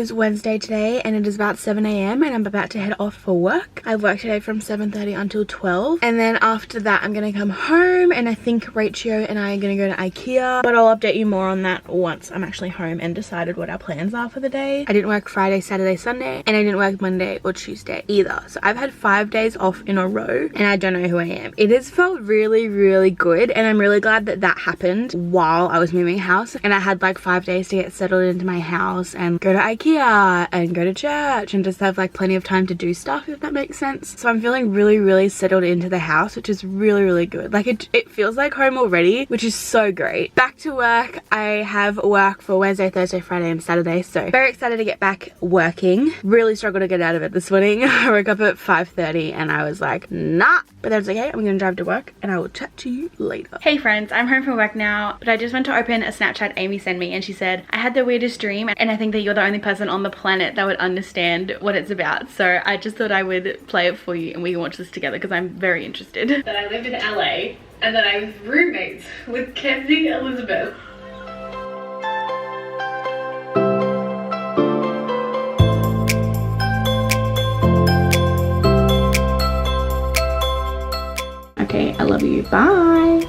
is Wednesday today and it is about 7 a.m. and I'm about to head off for work. I work today from 7:30 until 12, and then after that I'm gonna come home and I think Rachel and I are gonna go to Ikea, but I'll update you more on that once I'm actually home and decided what our plans are for the day. I didn't work Friday, Saturday, Sunday, and I didn't work Monday or Tuesday either, so I've had 5 days off in a row and I don't know who I am. It has felt really good, and I'm really glad that that happened while I was moving house and I had like 5 days to get settled into my house and go to Ikea and go to church and just have like plenty of time to do stuff, if that makes sense. So I'm feeling really settled into the house, which is really good. Like it feels like home already, which is so great. Back to work. I have work for Wednesday, Thursday, Friday and Saturday, so very excited to get back working. Really struggled to get out of it this morning. I woke up at 5:30 and I was like, nah, but that's okay. I'm gonna drive to work and I will chat to you later. Hey friends, I'm home from work now, but I just went to open a Snapchat Amy sent me and she said, I had the weirdest dream and I think that you're the only person on the planet that would understand what it's about. So I just thought I would play it for you and we can watch this together because I'm very interested. That I lived in LA and that I was roommates with Kenzie Elizabeth. Okay, I love you. Bye.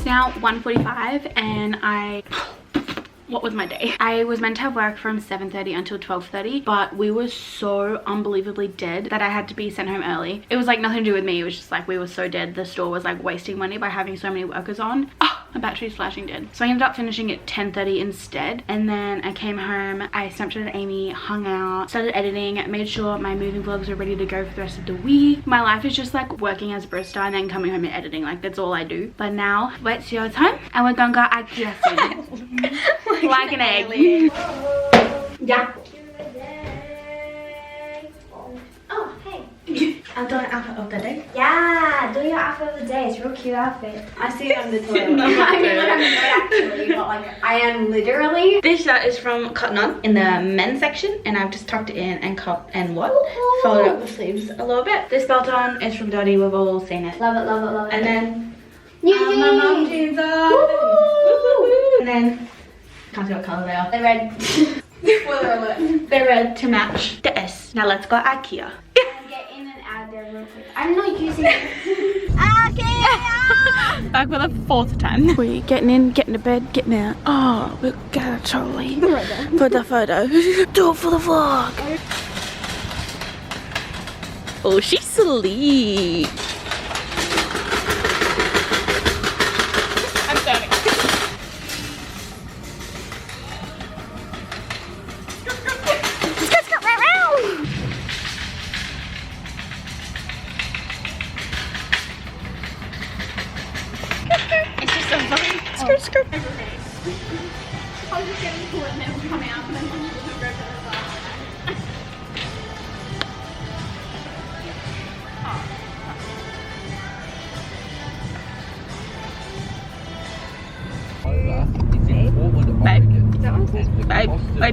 Now 1:45 and what was my day? I was meant to have work from 7:30 until 12:30, but we were so unbelievably dead that I had to be sent home early. It was like nothing to do with me, it was just like we were so dead. The store was like wasting money by having so many workers on. Oh, my battery's flashing dead. So I ended up finishing at 10:30 instead, and then I came home, I Snapchatted Amy, hung out, started editing, made sure my moving vlogs were ready to go for the rest of the week. My life is just like working as a barista and then coming home and editing, like that's all I do. But now it's your time and we're gonna go Ikea soon. Like an egg. Yeah. Oh, hey. I'm doing outfit of the day. Yeah, do your outfit of the day. It's a real cute outfit. I see it on the toilet. I mean, like I'm not actually, but like I am literally. This shirt is from Cotton On in the men's section, and I've just tucked it in and folded up the sleeves a little bit. This belt on is from Dottie. We've all seen it. Love it. And then my mum jeans on. And then can't see what colour they are. They're red. Spoiler alert. They're red to match the S. Now let's go Ikea. Get in and out there real quick. I'm not using it. Ikea! Back for the 4th time. We're getting in, getting to bed, getting out. Oh, we've got a trolley for the photo. Do it for the vlog. Oh, she's asleep. I'm starting. It's just so funny. Skirt. I was just getting cool and then it would come out and then we'll go to the side.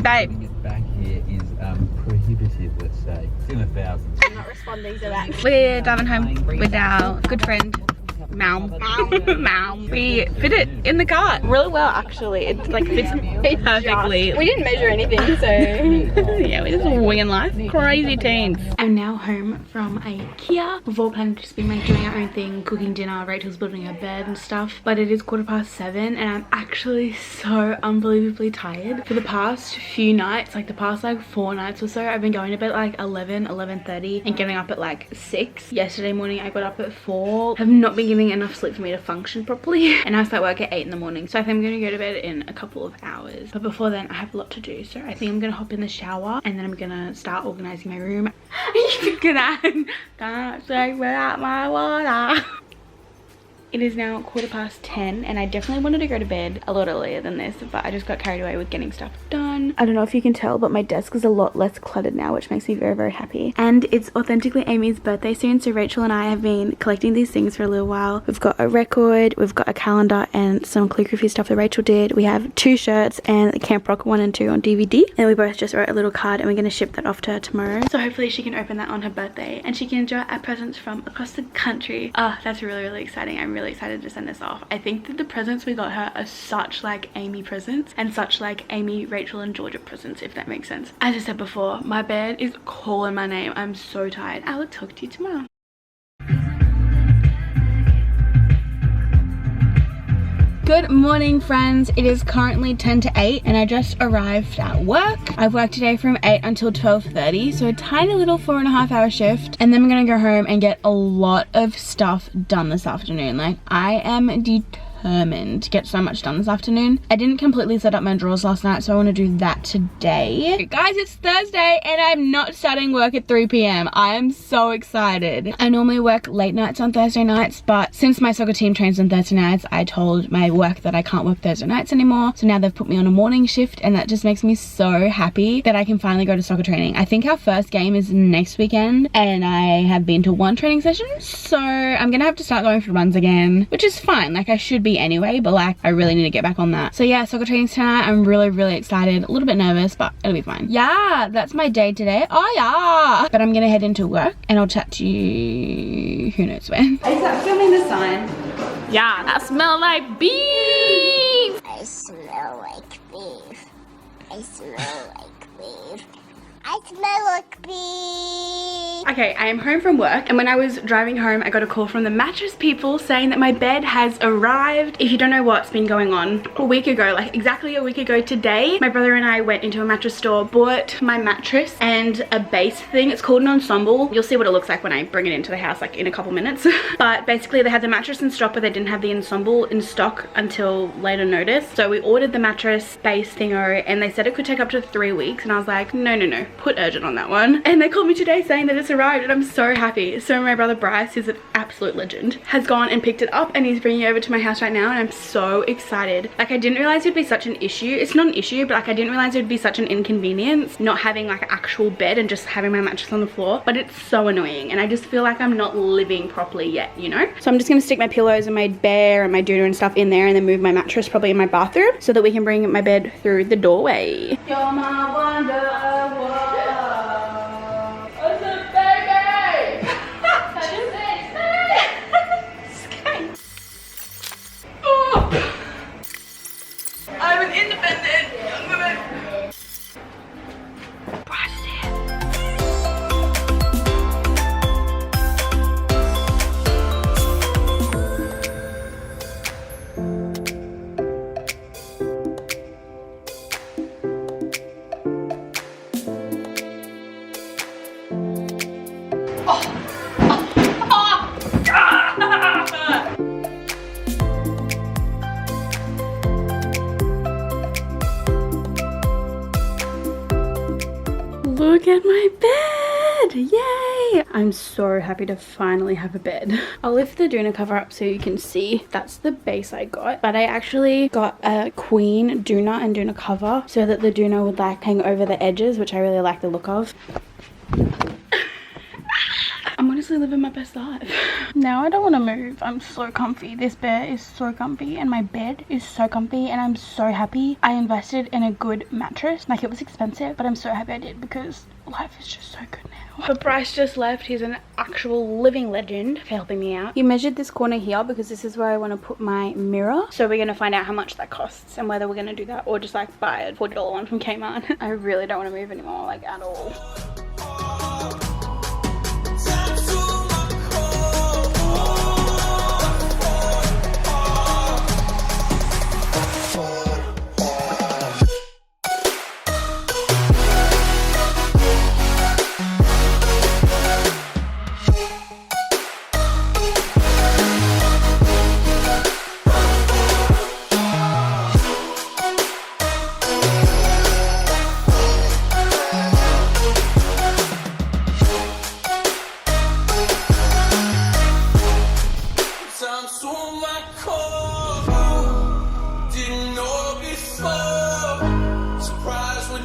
Babe. Back here is prohibitive, let's say. It's in the thousands. I'm not responding to that. We're driving home with our good friend Malm. We fit it in the car really well, actually. It like fits perfectly. We didn't measure anything, so yeah, we're just winging life. Crazy teens. I'm now home from Ikea. We've all planned to just be like doing our own thing, cooking dinner. Rachel's building her bed and stuff. But it is 7:15 and I'm actually so unbelievably tired. For the past few nights, like the past like 4 nights or so, I've been going to bed at like 11:30 and getting up at like 6. Yesterday morning I got up at 4. Have not been getting getting enough sleep for me to function properly. And I start work at 8 in the morning. So I think I'm going to go to bed in a couple of hours. But before then, I have a lot to do. So I think I'm going to hop in the shower and then I'm going to start organizing my room. Can't say without my water. It is now 10:15 and I definitely wanted to go to bed a lot earlier than this, but I just got carried away with getting stuff done. I don't know if you can tell, but my desk is a lot less cluttered now, which makes me very, very happy. And it's authentically Amy's birthday soon, so Rachel and I have been collecting these things for a little while. We've got a record, we've got a calendar and some calligraphy stuff that Rachel did. We have 2 shirts and Camp Rock 1 and 2 on DVD. And we both just wrote a little card and we're going to ship that off to her tomorrow. So hopefully she can open that on her birthday and she can enjoy our presents from across the country. Oh, that's really, really exciting. I'm really excited to send this off. I think that the presents we got her are such like Amy presents and such like Amy, Rachel and Georgia presents, if that makes sense. As I said before, my bed is calling my name. I'm so tired. I will talk to you tomorrow. Good morning, friends. It is currently 10 to 8 and I just arrived at work. I've worked today from 8 until 12:30, so a tiny little 4.5 hour shift, and then I'm gonna go home and get a lot of stuff done this afternoon. Like, I am determined to get so much done this afternoon. I didn't completely set up my drawers last night, so I want to do that today. Guys, it's Thursday and I'm not starting work at 3 p.m. I am so excited. I normally work late nights on Thursday nights, but since my soccer team trains on Thursday nights, I told my work that I can't work Thursday nights anymore. So now they've put me on a morning shift and that just makes me so happy that I can finally go to soccer training. I think our first game is next weekend and I have been to 1 training session, so I'm gonna have to start going for runs again, which is fine. Like, I should be anyway, but like, I really need to get back on that. So yeah, soccer training's tonight. I'm really, really excited. A little bit nervous, but it'll be fine. Yeah, that's my day today. Oh yeah. But I'm gonna head into work and I'll chat to you who knows when. Is that filming the sign? Yeah, that smell like beef. I smell like beef. I smell like beef. I smell like beef. Okay, I am home from work, and when I was driving home, I got a call from the mattress people saying that my bed has arrived. If you don't know what's been going on, a week ago, like exactly a week ago today, my brother and I went into a mattress store, bought my mattress and a base thing. It's called an ensemble. You'll see what it looks like when I bring it into the house, like in a couple minutes. But basically they had the mattress in stock, but they didn't have the ensemble in stock until later notice. So we ordered the mattress base thingo and they said it could take up to 3 weeks, and I was like, no, no, no, put urgent on that one. And they called me today saying that it's arrived and I'm so happy. So my brother Bryce, who's an absolute legend, has gone and picked it up and he's bringing it over to my house right now, and I'm so excited. Like, I didn't realize it'd be such an issue. It's not an issue, but like, I didn't realize it'd be such an inconvenience not having like an actual bed and just having my mattress on the floor. But it's so annoying and I just feel like I'm not living properly yet, you know? So I'm just gonna stick my pillows and my bear and my doona and stuff in there and then move my mattress probably in my bathroom so that we can bring my bed through the doorway. You're my wonder. I'm an independent young woman. Look at my bed! Yay! I'm so happy to finally have a bed. I'll lift the doona cover up so you can see. That's the base I got. But I actually got a queen doona and doona cover so that the doona would like hang over the edges, which I really like the look of. I'm honestly living my best life. Now I don't want to move. I'm so comfy. This bed is so comfy and my bed is so comfy and I'm so happy I invested in a good mattress. Like, it was expensive, but I'm so happy I did because life is just so good now. But Bryce just left. He's an actual living legend for helping me out. He measured this corner here because this is where I want to put my mirror. So we're going to find out how much that costs and whether we're going to do that or just like buy a $40 one from Kmart. I really don't want to move anymore, like at all.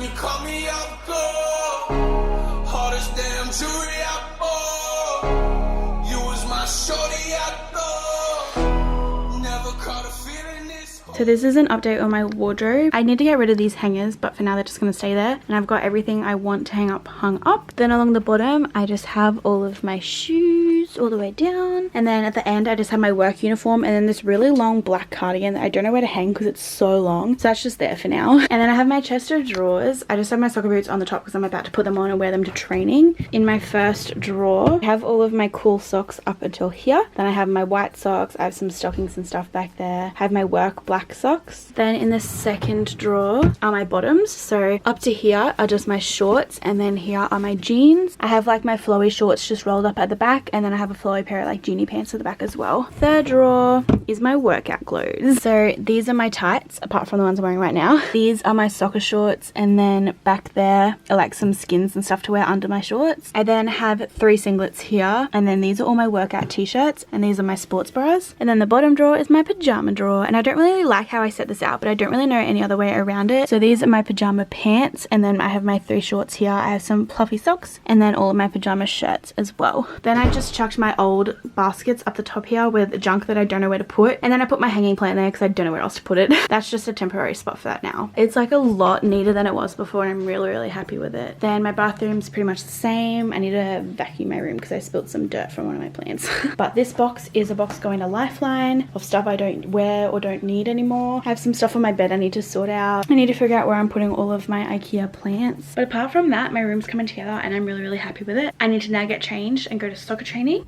you caught me off guard. Hardest damn jewelry I bought. You was my shorty I thought. Never caught a feeling this. So this is an update on my wardrobe. I need to get rid of these hangers, but for now they're just going to stay there. And I've got everything I want to hang up hung up. Then along the bottom, I just have all of my shoes all the way down. And then at the end, I just have my work uniform and then this really long black cardigan that I don't know where to hang because it's so long. So that's just there for now. And then I have my chest of drawers. I just have my soccer boots on the top because I'm about to put them on and wear them to training. In my first drawer, I have all of my cool socks up until here. Then I have my white socks. I have some stockings and stuff back there. I have my work black socks. Then in the second drawer are my bottoms. So up to here are just my shorts and then here are my jeans. I have like my flowy shorts just rolled up at the back and then I have a flowy pair of like genie pants at the back as well. Third drawer is my workout clothes. So these are my tights apart from the ones I'm wearing right now. These are my soccer shorts and then back there are like some skins and stuff to wear under my shorts. I then have 3 singlets here and then these are all my workout t-shirts and these are my sports bras. And then the bottom drawer is my pajama drawer and I don't really like how I set this out but I don't really know any other way around it. So these are my pajama pants and then I have my 3 shorts here. I have some fluffy socks and then all of my pajama shirts as well. Then I just chucked my old baskets up the top here with junk that I don't know where to put and then I put my hanging plant there because I don't know where else to put it. That's just a temporary spot for that now. It's like a lot neater than it was before and I'm really happy with it. Then my bathroom's pretty much the same. I need to vacuum my room because I spilled some dirt from one of my plants. But this box is a box going to Lifeline of stuff I don't wear or don't need anymore. I have some stuff on my bed I need to sort out. I need to figure out where I'm putting all of my Ikea plants. But apart from that, my room's coming together and I'm really happy with it. I need to now get changed and go to soccer training.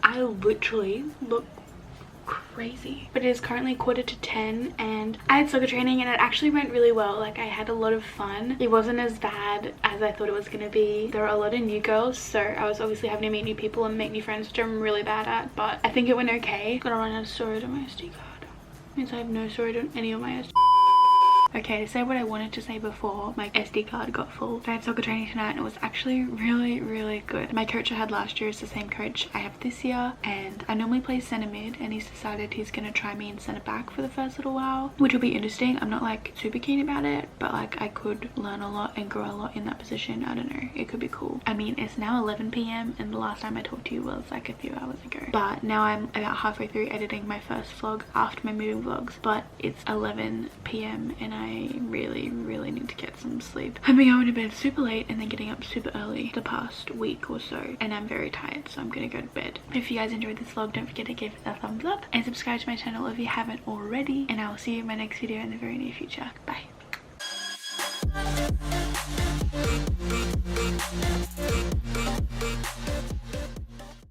I literally look crazy, but it is currently 9:45 and I had soccer training and it actually went really well. Like I had a lot of fun. It wasn't as bad as I thought it was gonna be. There were a lot of new girls, so I was obviously having to meet new people and make new friends, which I'm really bad at, but I think it went okay. Gotta run out of storage on my SD card. Means I have no storage on any of my SD. Okay, to say what I wanted to say before my SD card got full. I had soccer training tonight and it was actually really good. My coach I had last year is the same coach I have this year and I normally play centre mid and he's decided he's gonna try me in centre back for the first little while, which will be interesting. I'm not like super keen about it, but like I could learn a lot and grow a lot in that position. I don't know, it could be cool. I mean, it's now 11 p.m. and the last time I talked to you was like a few hours ago, but now I'm about halfway through editing my first vlog after my moving vlogs, but it's 11 p.m. and I really need to get some sleep. I've been going to bed super late and then getting up super early the past week or so and I'm very tired, so I'm gonna go to bed. If you guys enjoyed this vlog, don't forget to give it a thumbs up and subscribe to my channel if you haven't already, and I will see you in my next video in the very near future. Bye.